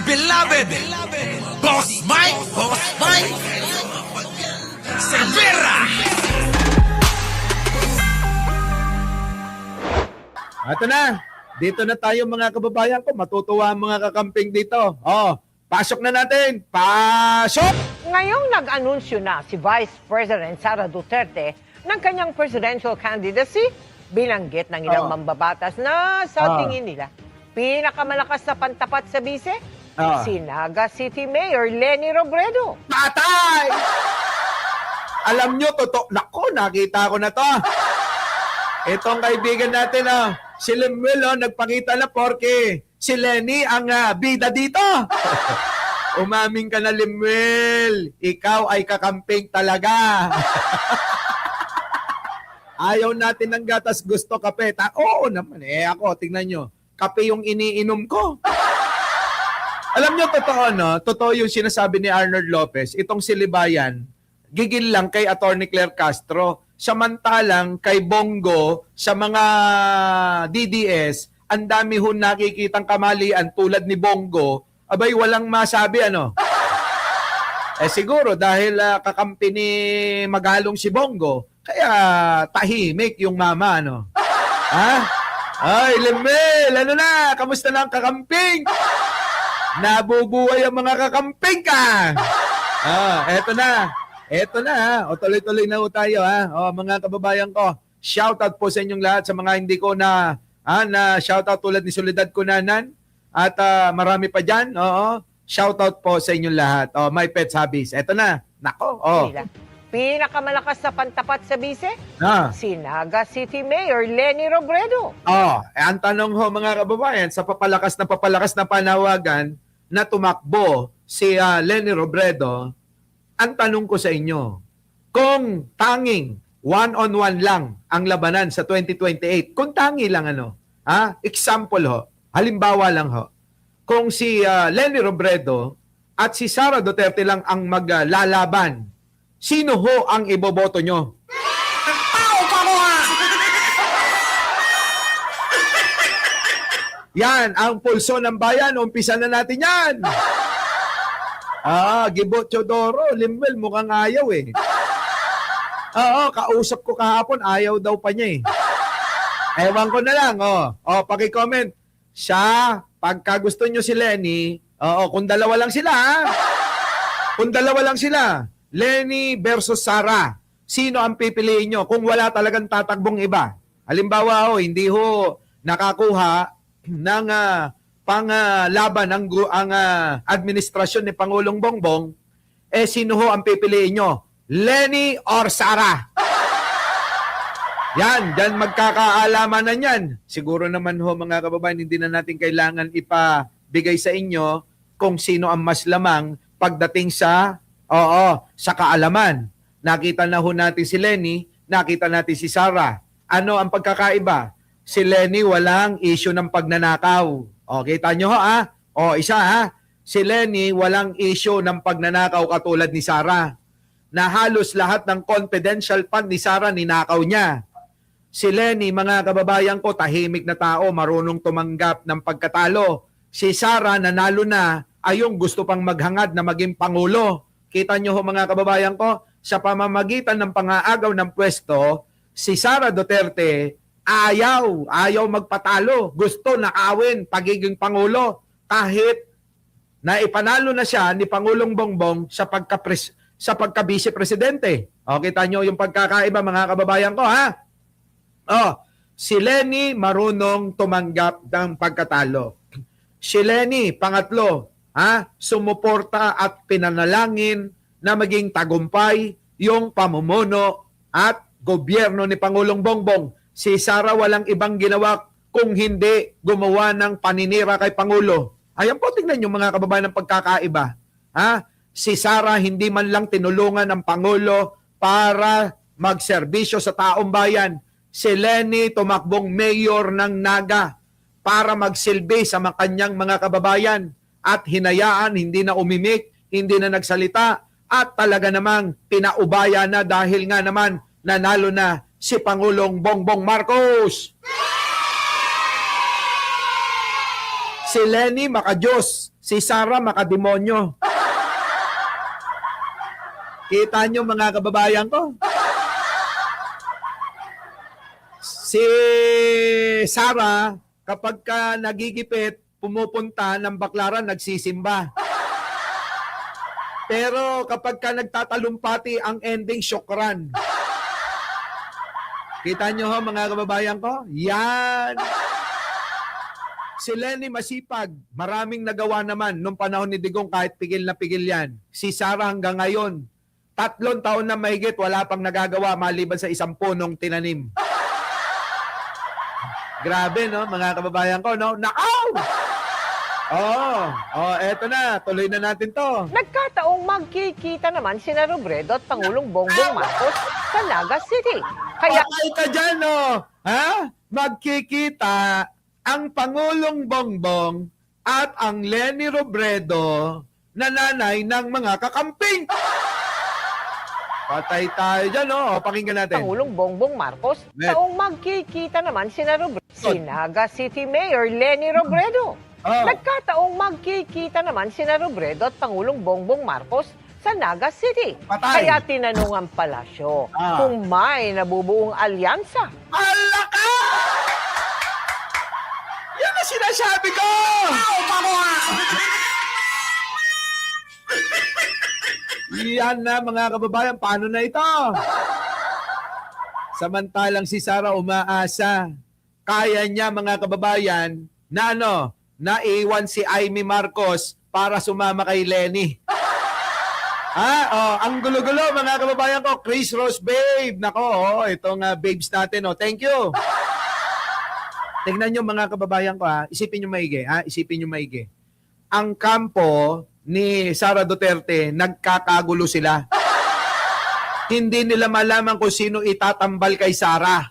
beloved Boss Mike Cervera. Ito na. Dito na tayo mga kababayan ko. Matutuwa ang mga kakamping dito. Pasok na natin. Pasok! Ngayong nag-anunsyo na si Vice President Sara Duterte ng kanyang presidential candidacy, binanggit ng ilang mambabatas na sa tingin nila, pinakamalakas na pantapat sa bise, si Naga City Mayor Leni Robredo. Patay! Alam nyo, totoo. Nako, nakita ko na to. Itong kaibigan natin, si Lemuel, nagpakita na porke si Leni ang bida dito. Umaming ka na, Lemuel. Ikaw ay kakamping talaga. Ayaw natin ng gatas, gusto kape. Oo naman, ako, tingnan nyo. Kape yung iniinom ko. Alam nyo, totoo, no? Totoo yung sinasabi ni Arnold Lopez. Itong si Libayan, gigil lang kay Atty. Claire Castro. Samantalang kay Bongo, sa mga DDS, ang dami ho nakikitang kamalian tulad ni Bongo, abay walang masabi ano. Siguro dahil kakampi ni Magalong si Bongo, kaya tahimik yung mama ano. Ay, Lemel, ano na? Kamusta na ang kakamping? Nabubuhay ang mga kakamping ka. Eto na. Eto na, tuloy-tuloy na tayo mga kababayan ko. Shoutout po sa inyong lahat sa mga hindi ko na shoutout tulad ni Soledad Cunanan at marami pa diyan. Shoutout po sa inyong lahat. My Pets Hobbies. Eto na. Nako. Pinakamalakas na pantapat sa bise, si Naga City Mayor Leni Robredo. Ang tanong ho mga kababayan, sa papalakas na panawagan na tumakbo si Leni Robredo, ang tanong ko sa inyo, kung tanging one-on-one lang ang labanan sa 2028, kung tangi lang example ho, halimbawa lang ho, kung si Leni Robredo at si Sara Duterte lang ang maglalaban, sino ho ang iboboto nyo? Yan, ang pulso ng bayan, umpisa na natin yan! Gibo Chodoro, Limwel, mukhang ayaw kausap ko kahapon, ayaw daw pa niya Ewan ko na lang, paki-comment. Siya, pagka gusto nyo si Leni, kung dalawa lang sila, Kung dalawa lang sila, Leni versus Sara, sino ang pipiliin nyo kung wala talagang tatakbong iba? Halimbawa, hindi ho nakakuha ng panglaban ang administrasyon ni Pangulong Bongbong, sino ho ang pipiliin nyo? Leni or Sara? Diyan magkakaalaman na yan. Siguro naman ho mga kababayan, hindi na natin kailangan ipabigay sa inyo kung sino ang mas lamang pagdating sa kaalaman. Nakita na ho natin si Leni, nakita natin si Sara. Ano ang pagkakaiba? Si Leni walang issue ng pagnanakaw. Kita nyo si Leni walang issue ng pagnanakaw katulad ni Sara. Na halos lahat ng confidential fund ni Sara ninakaw niya. Si Leni, mga kababayan ko, tahimik na tao, marunong tumanggap ng pagkatalo. Si Sara, nanalo na, ayong gusto pang maghangad na maging pangulo. Kita nyo mga kababayan ko, sa pamamagitan ng pangaagaw ng pwesto, si Sara Duterte, ayaw magpatalo. Gusto nakawin pagiging pangulo kahit na ipanalo na siya ni Pangulong Bongbong sa pagka-vice presidente. Kita nyo yung pagkakaiba mga kababayan ko si Leni marunong tumanggap ng pagkatalo. Si Leni, pangatlo, sumuporta at pinanalangin na maging tagumpay yung pamumuno at gobyerno ni Pangulong Bongbong. Si Sara walang ibang ginawa kung hindi gumawa ng paninira kay Pangulo. Ayan po, tingnan nyo mga kababayan ng pagkakaiba. Si Sara hindi man lang tinulungan ng Pangulo para magserbisyo sa taong bayan. Si Leni tumakbong mayor ng Naga para magsilbi sa kanyang mga kababayan at hinayaan, hindi na umimik, hindi na nagsalita at talaga namang pinaubaya na dahil nga naman nanalo na si Pangulong Bongbong Marcos. Si Leni makajos. Si Sara makademonyo. Kita nyo mga kababayan ko? Si Sara, kapag ka nagigipit, pumupunta ng baklaran, nagsisimba. Pero kapag ka nagtatalumpati, ang ending, syokran. Kita nyo ho, mga kababayan ko? Yan. Si Lenny masipag. Maraming nagawa naman nung panahon ni Digong kahit pigil na pigil yan. Si Sara hanggang ngayon, 3 taon na mahigit, wala pang nagagawa maliban sa isang punong tinanim. Grabe, no, mga kababayan ko, no? Nakaw! Eto na, tuloy na natin to. Nagkataong magkikita naman sina Robredo at Pangulong Bongbong Marcos sa Naga City. Kaya Patay ka dyan, no? Ha? Magkikita ang Pangulong Bongbong at ang Lenny Robredo na nanay ng mga kakamping. Patay tayo dyan, no? Pakinggan natin. Pangulong Bongbong Marcos, Net. taong magkikita naman sina Robredo. Si Naga City Mayor Lenny Robredo. Nagkataong magkikita naman sina Robredo at Pangulong Bongbong Marcos sa Naga City. Patay. Kaya tinanong ang palasyo kung may nabubuong alyansa. Ala ka! Yan ang sinasabi ko! Yan na mga kababayan, paano na ito? Samantalang si Sara umaasa, kaya niya mga kababayan na naiwan si Amy Marcos para sumama kay Lenny. Ang gulo-gulo mga kababayan ko, Chris Rose babe. Nako, itong babes natin, thank you. Tingnan nyo mga kababayan ko, isipin nyo maigi, isipin nyo maigi. Ang kampo ni Sara Duterte, nagkakagulo sila. Hindi nila malaman kung sino itatambal kay Sara.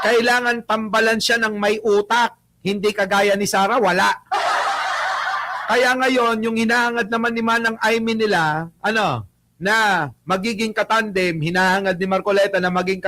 Kailangan tambalan siya ng may utak. Hindi kagaya ni Sara, wala. Kaya ngayon, yung hinahangad naman ni Manang Aimee nila, na magiging katandem, hinahangad ni Marcoleta na maging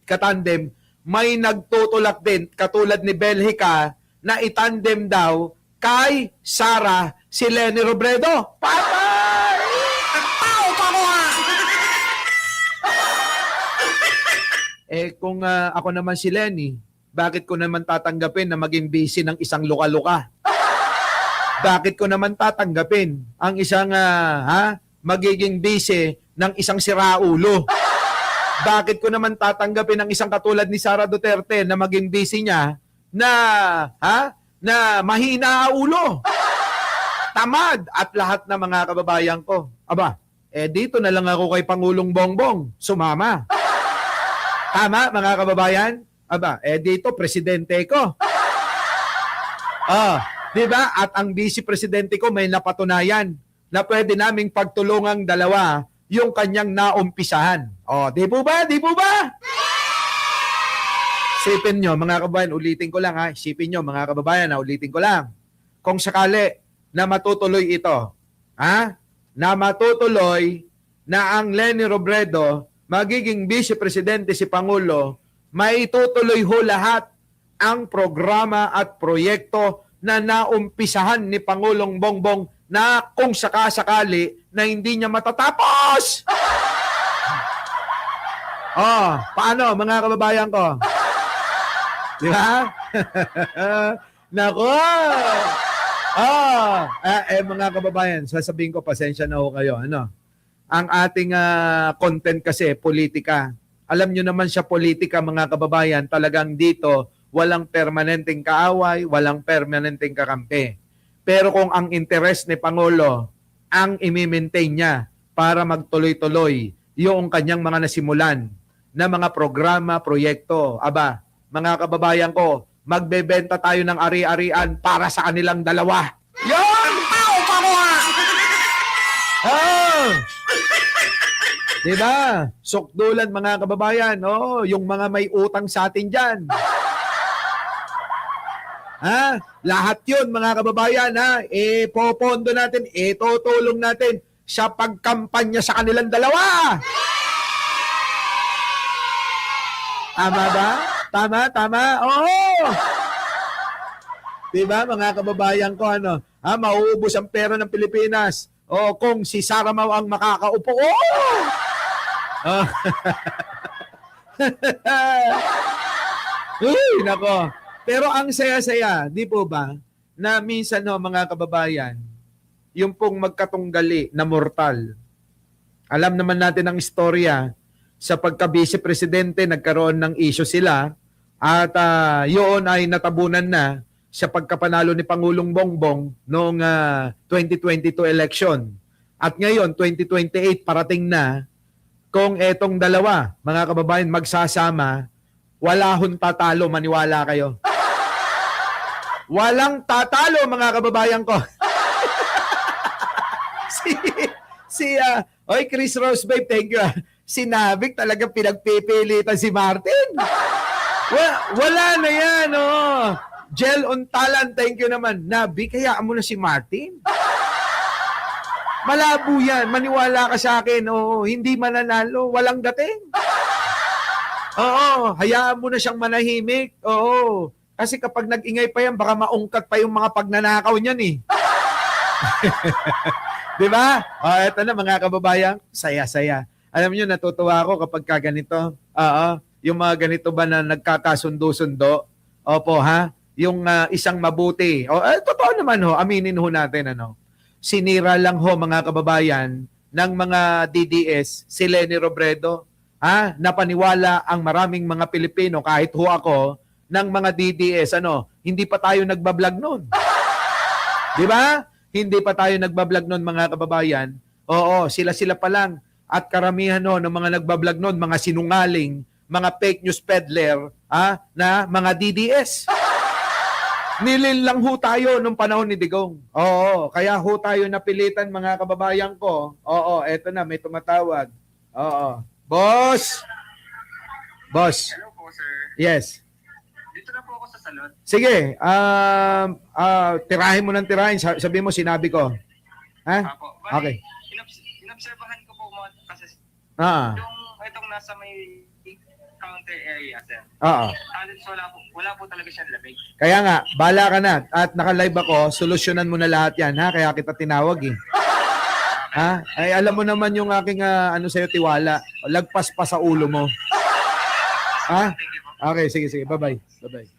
katandem, may nagtutulak din, katulad ni Belhica, na itandem daw kay Sara si Lenny Robredo. Patay! Kung ako naman si Lenny, bakit ko naman tatanggapin na maging busy ng isang luka-luka? Bakit ko naman tatanggapin ang isang magiging busy ng isang siraulo? Bakit ko naman tatanggapin ang isang katulad ni Sara Duterte na maging busy niya na mahina ulo? Tamad at lahat na mga kababayan ko. Aba, dito na lang ako kay Pangulong Bongbong sumama. Tama mga kababayan? Aba, dito presidente ko. Di ba? At ang vice presidente ko may napatunayan na pwede naming pagtulungang dalawa yung kanyang naumpisahan. Di po ba? Di po ba? Isipin nyo, mga kababayan, ulitin ko lang Isipin nyo, mga kababayan, ulitin ko lang. Kung sakali na matutuloy ito, na matutuloy na ang Lenny Robredo magiging vice presidente si Pangulo, maitutuloy ho lahat ang programa at proyekto na naumpisahan ni Pangulong Bongbong na kung sakasakali na hindi niya matatapos. Paano mga kababayan ko? Di ba? Nako! Mga kababayan, sasabihin ko, pasensya na ho kayo. Ang ating content kasi, politika. Alam nyo naman siya politika, mga kababayan, talagang dito, walang permanenteng kaaway, walang permanenteng kakampi. Pero kung ang interes ni Pangulo, ang i-maintain niya para magtuloy-tuloy yung kanyang mga nasimulan na mga programa, proyekto. Aba, mga kababayan ko, magbebenta tayo ng ari-arian para sa kanilang dalawa. Yan! Diba? Sukdulan mga kababayan, yung mga may utang sa atin dyan. Lahat yun mga kababayan, popondo natin, tutulong natin sa pagkampanya sa kanilang dalawa. Tama ba? Tama? Oo. Di ba, mga kababayan ko, ano? Mauubos ang pera ng Pilipinas. O kung si Sara Mau ang makakaupo. Oh! Oh. Uy, nako. Pero ang saya-saya, di po ba, na minsan no, mga kababayan, yung pong magkatunggali na mortal. Alam naman natin ang istorya, sa pagka-vice presidente, nagkaroon ng issue sila at yun ay natabunan na sa pagkapanalo ni Pangulong Bongbong noong 2022 election. At ngayon, 2028, parating na, kung etong dalawa, mga kababayan, magsasama, wala hong tatalo, maniwala kayo. Walang tatalo, mga kababayan ko. Oy, Chris Rose, babe, thank you. Si Navik talagang pinagpipilitan si Martin. Wala na yan, oh. Gel on talent, thank you naman. Navik, hayaan mo na si Martin. Malabo yan. Maniwala ka sa akin. Oo, hindi mananalo. Walang dating. Oo, hayaan mo na siyang manahimik. Oo. Kasi kapag nag-ingay pa yan, baka maungkat pa yung mga pagnanakaw niyan eh. Di ba? Eto na mga kababayan, saya-saya. Alam niyo, natutuwa ako kapag ganito. Yung mga ganito ba na nagkakasundo-sundo? Opo, ha? Yung isang mabuti. Totoo naman ho, aminin ho natin, ano? Sinira lang ho, mga kababayan, ng mga DDS, si Leni Robredo. Napaniwala ang maraming mga Pilipino, kahit ho ako, ng mga DDS, hindi pa tayo nagbablog noon. Di ba? Hindi pa tayo nagbablog noon, mga kababayan. Oo, sila-sila pa lang. At karamihan no, ng mga nagbablog noon, mga sinungaling, mga fake news peddler, na mga DDS. Nilin lang ho tayo nung panahon ni Digong. Oo, kaya ho tayo napilitan, mga kababayan ko. Oo, eto na, may tumatawag. Oo. Boss! Boss. Hello po, sir. Yes. Dito na po ako sa salon. Sige, tirahin mo ng tirahin. Sabi mo, sinabi ko. Ha? Apo. Okay. Inobserbahan ko po mga kasi Ah. yung itong nasa may counter area, sir. Oo. Halos wala po talaga siyang lamig. Kaya nga, bala ka na. At naka-live ako, solusyonan mo na lahat yan, ha? Kaya kita tinawag, eh. Ha? Ay, alam mo naman yung aking, sa'yo, tiwala. Lagpas pa sa ulo mo. Ha? Thank you po. Okay, sige. Bye-bye. Bye-bye.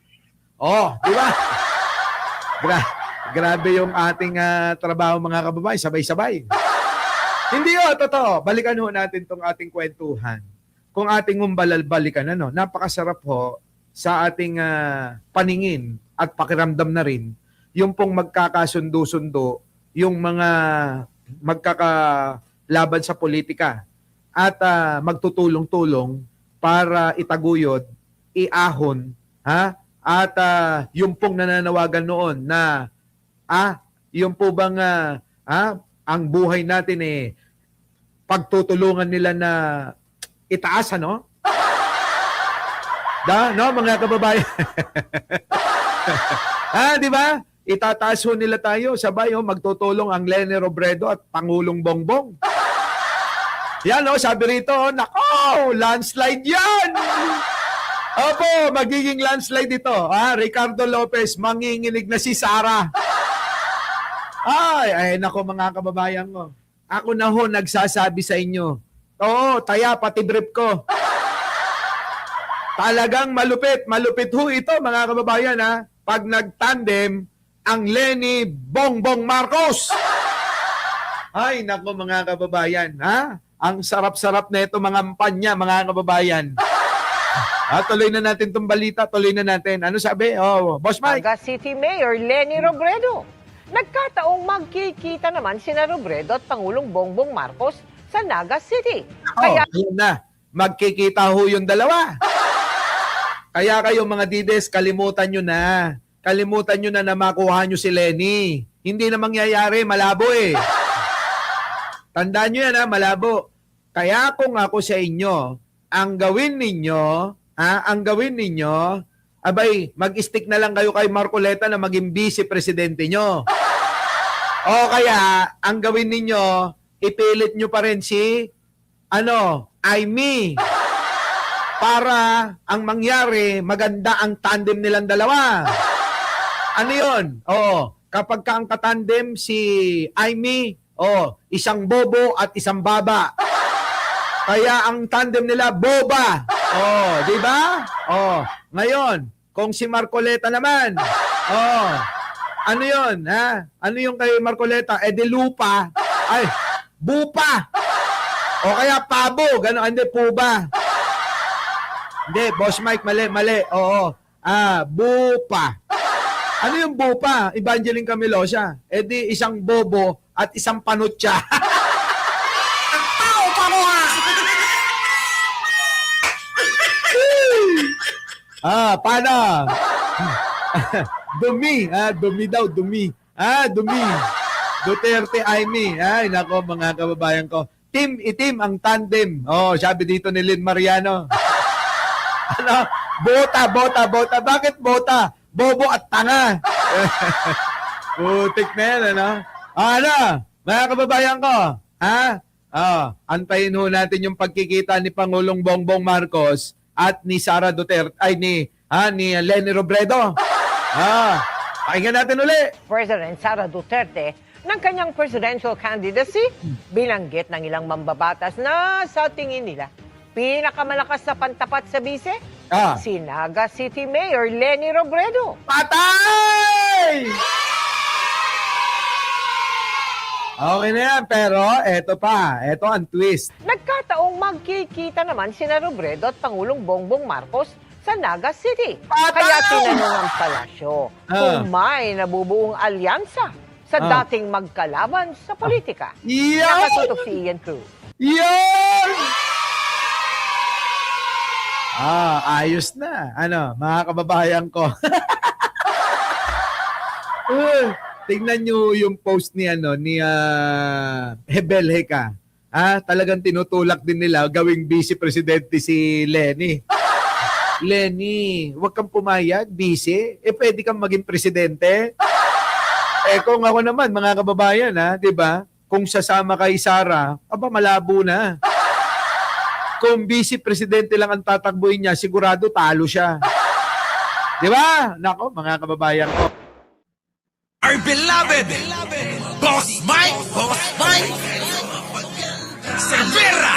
Oh, di ba? Grabe yung ating trabaho, mga kababayan. Sabay-sabay. Hindi totoo. Balikan ho natin tong ating kwentuhan. Kung ating balikan, napakasarap ho sa ating paningin at pakiramdam na rin yung pong magkakasundo-sundo, yung mga magkakalaban sa politika at magtutulong-tulong para itaguyod, iahon, at yung pong nananawagan noon na yung po bang ang buhay natin pagtutulungan nila na itaas, mga kababayan. Di ba? Itataas ho nila tayo, sabay magtutulong ang Leni Robredo at Pangulong Bongbong. Yan sabi rito, nako, landslide yan! Opo, magiging landslide ito. Ricardo Lopez, manginginig na si Sara. Ay, nako mga kababayan ko. Ako na ho nagsasabi sa inyo. Oo, taya, pati brief ko. Talagang malupit ho ito, mga kababayan, pag nagtandem ang Leni Bongbong Marcos. Ay, nako mga kababayan, ang sarap-sarap na ito, mga kampanya, mga kababayan. Tuloy na natin itong balita, tuloy na natin. Ano sabi? Boss Mike. Naga City Mayor Leni Robredo. Nagkataong magkikita naman sina Robredo at Pangulong Bongbong Marcos sa Naga City. Kaya Ayun na. Magkikita ho yung dalawa. Kaya kayo mga dides, kalimutan nyo na. Kalimutan nyo na makuha nyo si Leni. Hindi na mangyayari, malabo eh. Tandaan nyo yan malabo. Kaya kung ako sa inyo, ang gawin ninyo, abay, mag-stick na lang kayo kay Marcoleta na maging vice presidente nyo. O kaya, ang gawin ninyo, ipilit nyo pa rin si, Aimee. Para ang mangyari, maganda ang tandem nilang dalawa. Ano yun? Oo. Kapag ka ang katandem si Aimee, isang bobo at isang baba. Kaya ang tandem nila, boba. Di ba? Ngayon, kung si Marcoleta naman, ano yun, ha? Ano yung kay Marcoleta? De lupa. Ay, bupa. O kaya pabo, gano'n, hindi, puba. Hindi, Boss Mike, mali. Oo. Bupa. Ano yung bupa? Evangeline Camilosa. Di isang bobo at isang panutya. Ang tao pareha! Paano? Dumi. Dumi daw, dumi. Dumi. Duterte, Aimee. Ay, nako, mga kababayan ko. Team itim ang tandem. Sabi dito ni Lynn Mariano. Ano? Bota. Bakit bota? Bobo at tanga. Putik na yan, ano? Ano? Mga kababayan ko, antayin ho natin yung pagkikita ni Pangulong Bongbong Marcos at ni Sara Duterte, ni Leni Robredo. Pakinggan natin uli. President Sara Duterte ng kanyang presidential candidacy, binanggit ng ilang mambabatas na sa tingin nila pinakamalakas na pantapat sa bise, si Naga City Mayor Leni Robredo. Patay! Okay na yan, pero eto ang twist. Nagkataong magkikita naman sina Robredo at Pangulong Bongbong Marcos sa Naga City. Patay! Kaya tinanong ang palasyo kung may nabubuong alyansa sa dating magkalaban sa politika. Nakatutok si Ian Cruz. Yan! Ayos na. Mga kababayan ko. Tingnan nyo yung post ni Hebel Heka. Talagang tinutulak din nila gawing vice presidente si Leni. Leni, huwag kang pumayag, vice. Pwede kang maging presidente. Kung ako naman, mga kababayan, di ba? Kung sasama kay Sara, malabo na. Kung vice presidente lang ang tatakbuhin niya, sigurado talo siya. Di ba? Nako, mga kababayan ko. Our beloved Boss Mike Cervera.